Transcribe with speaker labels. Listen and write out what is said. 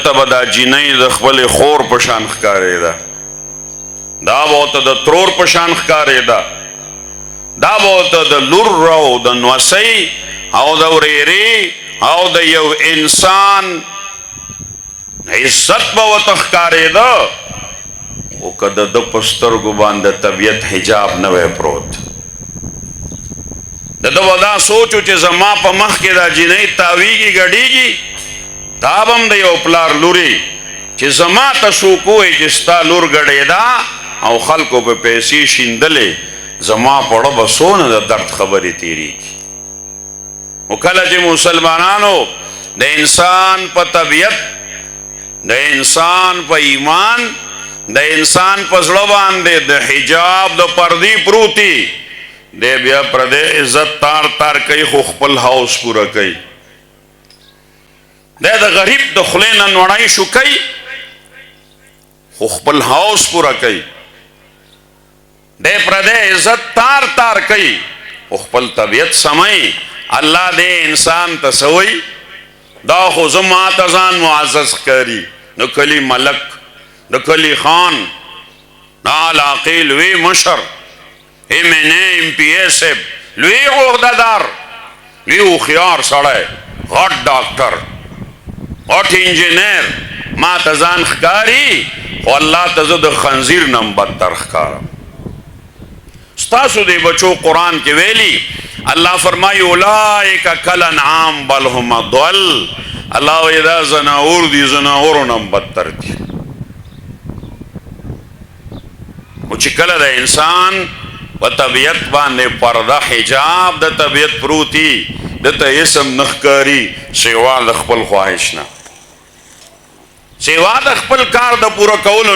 Speaker 1: ته به دا جینۍ د خپلې خور په شان ښکارېده، دا به ورته د ترور په شان ښکارېده، دا به ورته د لور او د نوسۍ او د ورېرې او د یو انسان عزت به ورته ښکارېده. خو که د ده په سترګو باندې طبیعت حجاب نه وی پروت، د ده به دا سوچو چې زما په مخ کې دا جینۍ تاویږي ګډېږي، دا به هم د یو پلار لورې چې زما ته څوک ووایي چې ستا لور ګډېده او خلکو په پیسې شیندلې، زما پړه به څونه د درد خبرې تېرېږي. خو کله چې مسلمانانو د انسان په طبیعت، د انسان په ایمان، د انسان په زړه باندې د حجاب د پردې پروتي، دی بیا پردې عزت تار تار کوي خو خپل هوس پوره کوي. دی د غریب د خولې نه نوړی شو کوي خو خپل هوس پوره کوي. دی پردې عزت تار تار کوي خو خپل طبیعت سموي. الله دې انسان ته څه وایي؟ دا خو زما ته ځان معزز ښکاري، د کلي ملک، د کلي خان، د علاقې لوی مشر، MNA صاحب، لوی عہدهدار، لوی هوښیار سړی، غټ ډاکټر، غټ انجینر، ما ته ځان ښکاري خو الله ته زه د خنزیر نه هم بدتر ښکارم. ستاسو دې بچو قرآن کې ویلي، الله فرمایي اولئک کالانعام بل هم اضل. الله وایي دا زناور دي، زناورو نه هم بدتر دي. خو چې کله د انسان په طبیعت باندې پرده حجاب د طبیعت پروتي، دته اسم نه ښکاري سوا د خپل خواهش نه، سوا د خپل کار د پوره کولو نه.